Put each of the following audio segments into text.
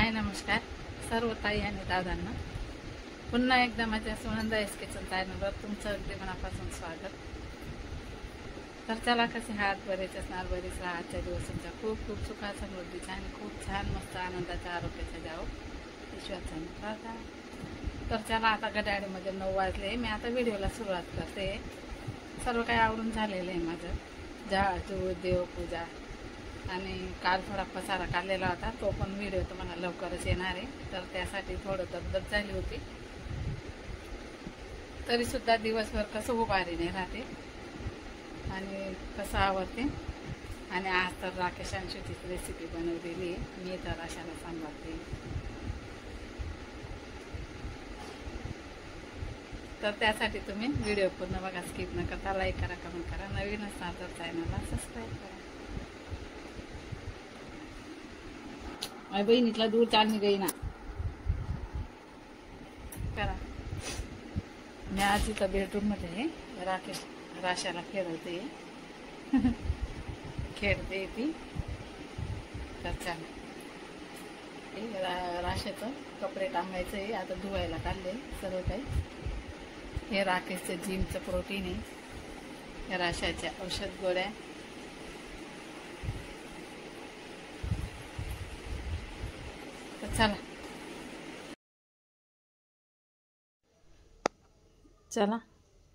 हाय नमस्कार सर्व ताई आणि दादांना पुन्हा एकदा माझ्या सुनंदा एस किचन चॅनलवर तुमचं अगदी मनापासून स्वागत। तर चला कसे हात बरेच असणार बरेच राहा आजच्या दिवस तुमच्या खूप खूप सुखा समृद्धीचा आणि खूप छान मस्त आनंदाच्या आरोग्याच्या जावो ईश्वरचा प्रार्थना। तर चला आता घड्याळीमध्ये 9 वाजले। मी आता व्हिडिओला सुरुवात करते। सर्व काही आवरून झालेलं आहे माझं झाडझूड देवपूजा आणि काल थोडा पसारा काढलेला होता तो पण व्हिडिओ तुम्हाला लवकरच येणार आहे। तर त्यासाठी थोडं दगदग झाली होती तरी सुद्धा दिवसभर कसं उभारी नाही राहते आणि कसं आवडते। आणि आज तर राकेश अंशूची रेसिपी बनवलेली आहे मी तर अशाला सांभाळते। तर त्यासाठी तुम्ही व्हिडिओ पूर्ण बघा स्किप न करता लाईक करा कमेंट करा नवीन असणार तर चॅनलला सबस्क्राईब करा। बहिणीतला दूर चालणी गई ना करा। मी आज इथं बेडरूममध्ये राकेश राशाला खेळवते खेळते ती। तर चालेल राशाचं कपडे टांगायचं आहे आता धुवायला काढले सर्व काही। हे राकेशचं जिमचं प्रोटीन आहे राशाच्या औषध गोळ्या। चला चला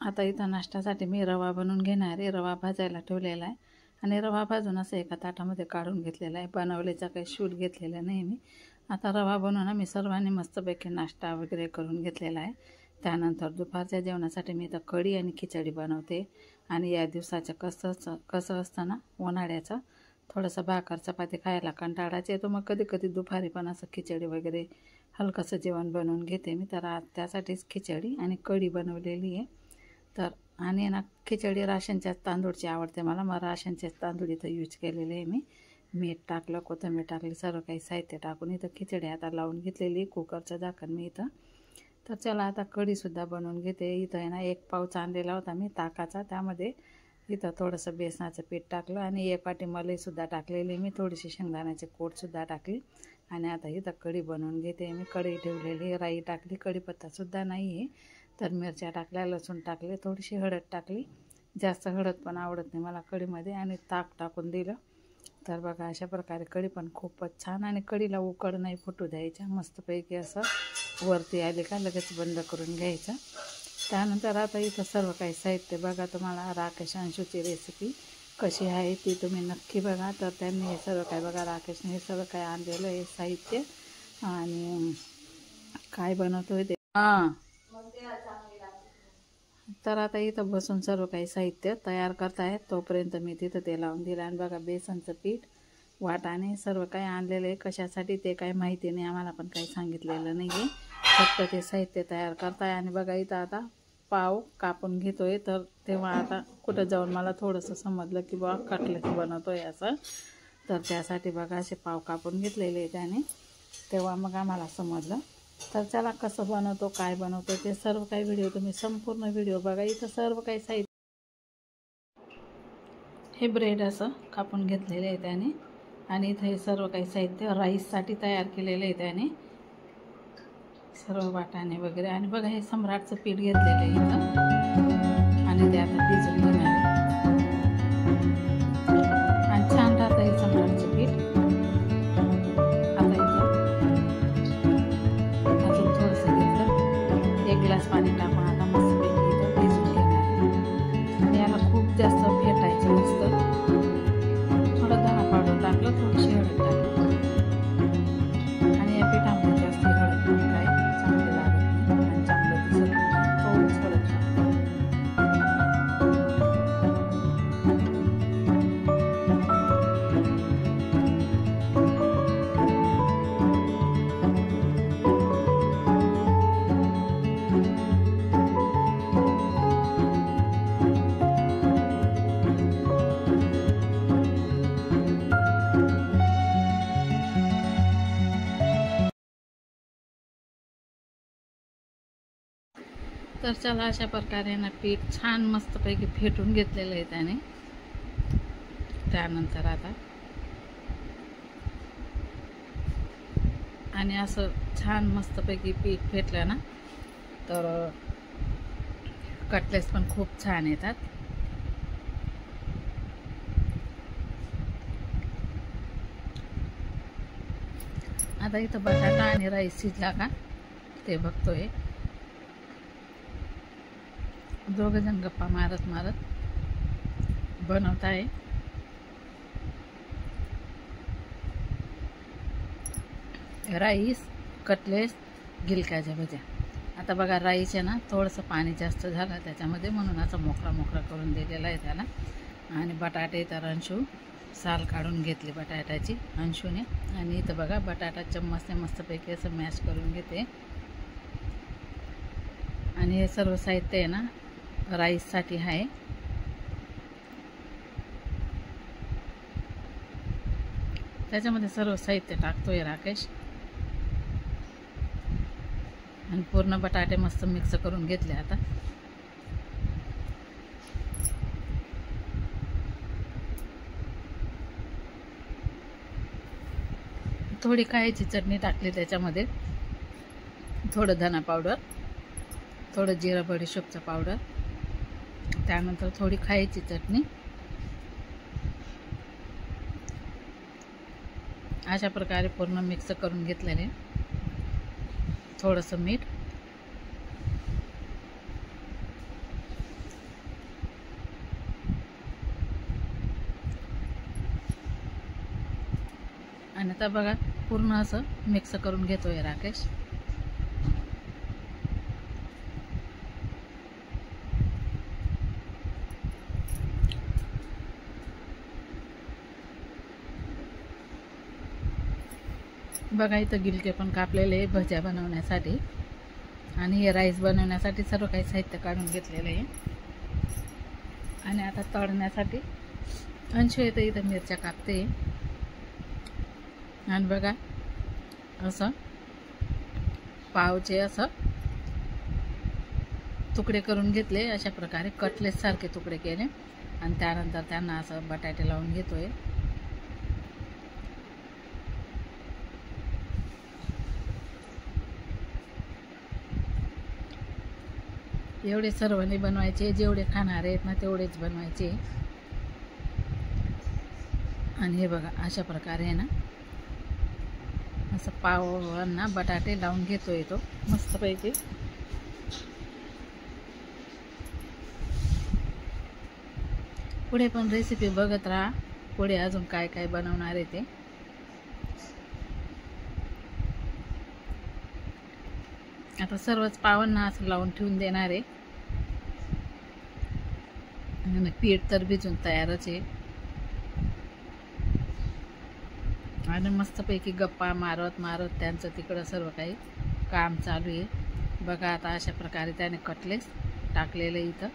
आता इथं नाश्त्यासाठी मी रवा बनवून घेणार आहे। रवा भाजायला ठेवलेला आहे आणि रवा भाजून असं एका ताटामध्ये काढून घेतलेला आहे। बनवल्याचा काही शूट घेतलेला नाही मी। आता रवा बनवून मी सर्वांनी मस्तपैकी नाश्ता वगैरे करून घेतलेला आहे। त्यानंतर दुपारच्या जेवणासाठी मी इथं कढी आणि खिचडी बनवते। आणि या दिवसाचं कसं असतं ना उन्हाळ्याचं थोडंसं भाकर चपाती खायला कंटाळाच येतो मग कधी कधी दुपारी पण असं खिचडी वगैरे हलकंसं जेवण बनवून घेते मी। तर आज त्यासाठीच खिचडी आणि कढी बनवलेली आहे। तर आणि ना खिचडी राशनच्या तांदूळची आवडते मला मग राशनचेच तांदूळ इथं यूज केलेले आहे मी। मीठ टाकलं कोथिंबीर टाकली सर्व काही साहित्य टाकून इथं खिचडी आता लावून घेतलेली कुकरचं झाकण मी इथं। तर चला आता कढीसुद्धा बनवून घेते। इथं आहे ना 1 पाव आणलेला होता मी ताकाचा त्यामध्ये इथं थोडंसं बेसनाचं पीठ टाकलं आणि 1 वाटी मलईसुद्धा टाकलेली मी थोडीशी शेंगदाण्याचे कोटसुद्धा टाकली आणि आता इथं कढी बनवून घेते मी। कढी ठेवलेली राई टाकली कढीपत्तासुद्धा नाही आहे तर मिरच्या टाकल्या लसूण टाकले थोडीशी हळद टाकली जास्त हळद पण आवडत नाही मला कढीमध्ये आणि ताक टाकून दिलं। तर बघा अशा प्रकारे कढी पण खूपच छान आणि कढीला उकड नाही फुटू द्यायच्या मस्तपैकी असं वरती आले का लगेच बंद करून घ्यायचं। त्यानंतर आता इथं सर्व काही साहित्य बघा तुम्हाला राकेश अंशूची रेसिपी कशी आहे ती तुम्ही नक्की बघा। तर त्यांनी हे सर्व काय बघा राकेशने हे सर्व काय आणलेलं आहे साहित्य आणि काय बनवतोय ते तर आता इथं बसून सर्व काही साहित्य तयार करतायत तोपर्यंत मी तिथं ते लावून दिलं। आणि बघा बेसनचं पीठ वाटाणे सर्व काही आणलेलं आहे कशासाठी ते काही माहिती नाही आम्हाला पण काही सांगितलेलं नाही आहे फक्त ते साहित्य तयार करताय। आणि बघा इथं आता पाव कापून घेतोय तर तेव्हा आता कुठं जाऊन मला थोडंसं समजलं की बा कटलेट बनवतोय असं। तर त्यासाठी बघा असे पाव कापून घेतलेले त्याने तेव्हा मग आम्हाला समजलं। तर चला कसं बनवतो काय बनवतो ते सर्व काही व्हिडिओ तुम्ही संपूर्ण व्हिडिओ बघा। इथं सर्व काही साहित्य हे ब्रेड असं कापून घेतलेले आहे त्याने आणि इथं हे सर्व काही साहित्य राईससाठी तयार केलेलं आहे त्याने सर्व वाटाणे वगैरे। आणि बघा हे सम्राटचं पीठ घेतलेलं आहे इथं आणि ते आता भिजून घेणार आहे आणि छान राहतं हे सम्राटचं पीठ। आता इथं अजून थोडंसं घेतलं 1 ग्लास पाणी टाकून आता मस्तपैकी इथं भिजून घेणार आहे आणि याला खूप जास्त फेटायचं नसतं थोडं धना पावडर टाकलं थोडीशी हळद टाकली आणि या पिठामध्ये जास्त हळद पण काय चांगले लागत नाही आणि चांगलं दिसत थोडंच हळद टाकतो। तर चला अशा प्रकारे ना पीठ छान मस्तपैकी फेटून घेतलेलं आहे त्याने। त्यानंतर आता आणि असं छान मस्तपैकी पीठ फेटलं ना तर कटलेट्स पण खूप छान येतात. आता इथं बटाटा आणि राईस शिजला का ते बघतोय. दोघंजण गप्पा मारत मारत बनवत आहे. राईस, कटलेट्स, गिलक्याच्या भज्या. आता बघा राईस आहे ना थोडंसं पाणी जास्त झालं त्याच्यामध्ये, म्हणून असं मोकळा मोकळा करून दिलेला आहे त्याला. आणि बटाटे तर अंशू साल काढून घेतली बटाट्याची अंशूने. आणि इथं बघा बटाटा चम्मचने मस्तपैकी असं मॅश करून घेते. आणि हे सर्व साहित्य आहे ना राईससाठी आहे. त्याच्यामध्ये सर्व साहित्य टाकतोय राकेश. आणि पूर्ण बटाटे मस्त मिक्स करून घेतले. आता थोडी खायची चटणी टाकली त्याच्यामध्ये, थोडं धना पावडर, थोडं जिरा बडीशोपचं पावडर, त्यानंतर थोडी खायची चटणी. अशा प्रकारे पूर्ण मिक्स करून घेतलेले. थोडंसं मीठ आणि आता बघा पूर्ण असं मिक्स करून घेतोय राकेश. बघा इथं गिलके पण कापलेले भज्या बनवण्यासाठी. आणि हे राईस बनवण्यासाठी सर्व काही साहित्य काढून घेतलेलं आहे. आणि आता तळण्यासाठी अंशू येतं इथं मिरच्या कापते. आणि बघा असं पावचे असं तुकडे करून घेतले. अशा प्रकारे कटलेट सारखे तुकडे केले. आणि त्यानंतर त्यांना असं बटाटे लावून घेतोय. एवढे सर्वांनी बनवायचे, जेवढे खाणार आहेत ना तेवढेच बनवायचे. आणि हे बघा अशा प्रकारे आहे ना असं पावांना बटाटे लावून घेतोय तो मस्तपैकी. पुढे पण रेसिपी बघत राहा, पुढे अजून काय काय बनवणार आहे ते. आता सर्वच पावांना असं लावून ठेवून देणार आहे. आणि पीठ तर भिजून तयारच आहे. आणि मस्तपैकी गप्पा मारत मारत त्यांचं तिकडं सर्व काही काम चालू आहे. बघा आता अशा प्रकारे त्याने कटलेट्स टाकलेलं. इथं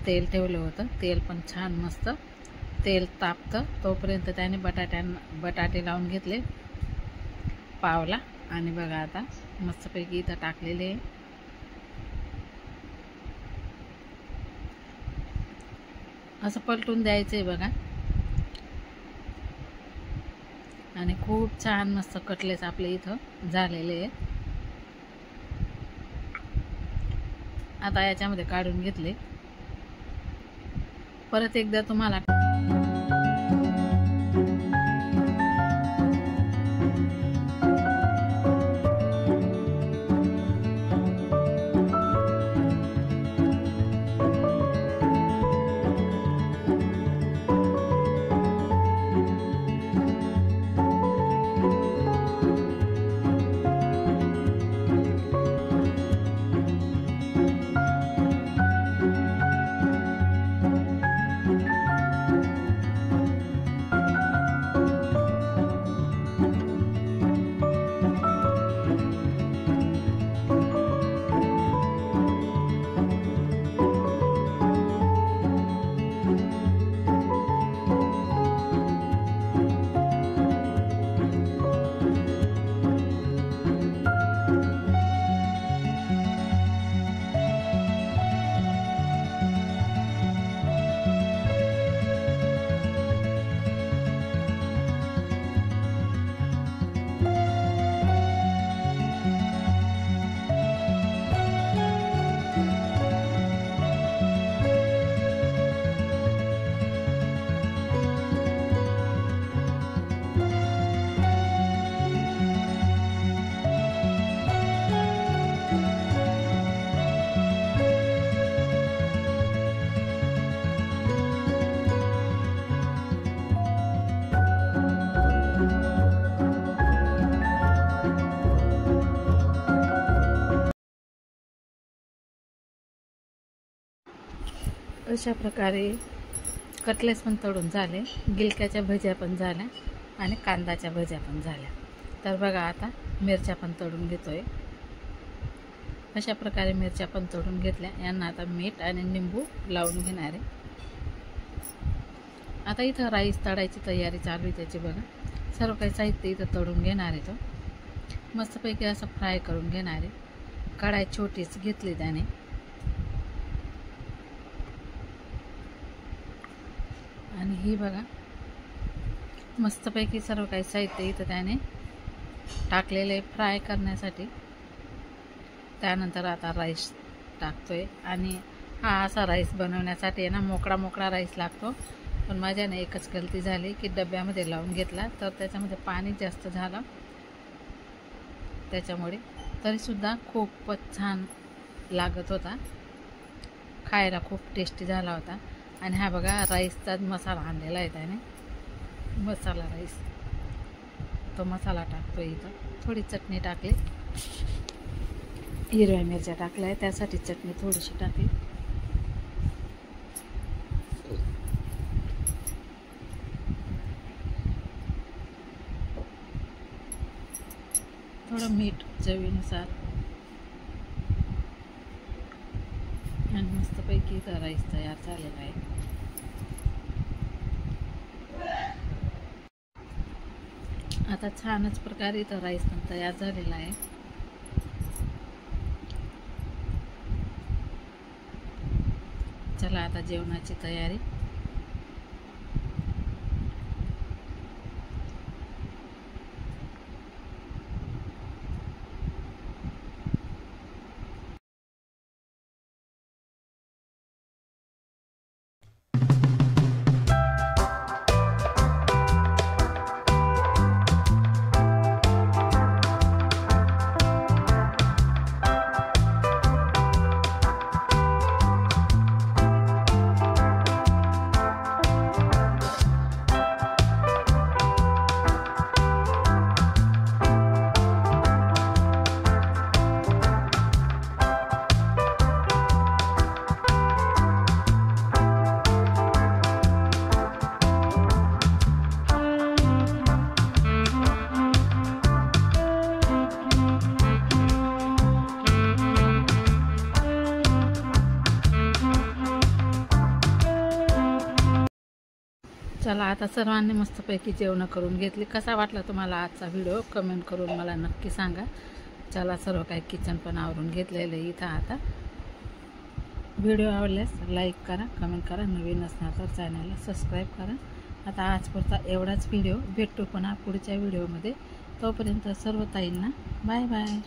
तेल ठेवलं होतं, तेल पण छान मस्त तेल तापतं तोपर्यंत त्याने बटाटे लावून घेतले पावला. आणि बघा आता मस्तपैकी इथं टाकलेले. असं पलटून द्यायचं आहे बघा. आणि खूप छान मस्त कटलेट्स आपले इथं झालेले आहेत. आता याच्यामध्ये काढून घेतले. परत एकदा तुम्हाला अशा प्रकारे कटलेस पण तळून झाले, गिलक्याच्या भज्या पण झाल्या आणि कांदाच्या भज्या पण झाल्या. तर बघा आता मिरच्या पण तळून घेतोय. अशा प्रकारे मिरच्या पण तळून घेतल्या. यांना आता मीठ आणि निंबू लावून घेणार आहे. आता इथं राईस तळायची तयारी चालू आहे त्याची. बघा सर्व काही साहित्य इथं तळून घेणार आहे. तो मस्तपैकी असं फ्राय करून घेणार आहे. कढाई छोटीच घेतली त्याने. आणि ही बघा मस्तपैकी सर्व काही साहित्य इथं त्याने टाकलेले फ्राय करण्यासाठी. त्यानंतर आता राईस टाकतोय. आणि हा असा राईस बनवण्यासाठी ना मोकळा मोकळा राईस लागतो. पण माझ्याने एकच गलती झाली की डब्यामध्ये लावून घेतला, तर त्याच्यामध्ये पाणी जास्त झालं. त्याच्यामुळे तरीसुद्धा खूपच छान लागत होता, खायला खूप टेस्टी झाला होता. आणि हा बघा राईसचा मसाला आणलेला आहे त्याने, मसाला राईस. तो मसाला टाकतो इथं. थोडी चटणी टाकली, हिरव्या मिरच्या टाकल्या आहे त्यासाठी चटणी थोडीशी टाकली. थोडं मीठ चवीनुसार. आणि मस्तपैकी इथं राईस तयार झालेला आहे. आता छानच प्रकारे इथं राईस पण तयार झालेला आहे. चला आता जेवणाची तयारी. चला आता सर्वांनी मस्तपैकी जेवण करून घेतली. कसा वाटला तुम्हाला आजचा व्हिडिओ कमेंट करून मला नक्की सांगा. चला सर्व काही किचन पण आवरून घेतलेलं आहे इथं. आता व्हिडिओ आवडल्यास लाईक करा, कमेंट करा. नवीन असणार तर चॅनलला सबस्क्राईब करा. आता आजपुरता एवढाच व्हिडिओ. भेटतो पुन्हा पुढच्या व्हिडिओमध्ये. तोपर्यंत सर्व ताईंना बाय बाय.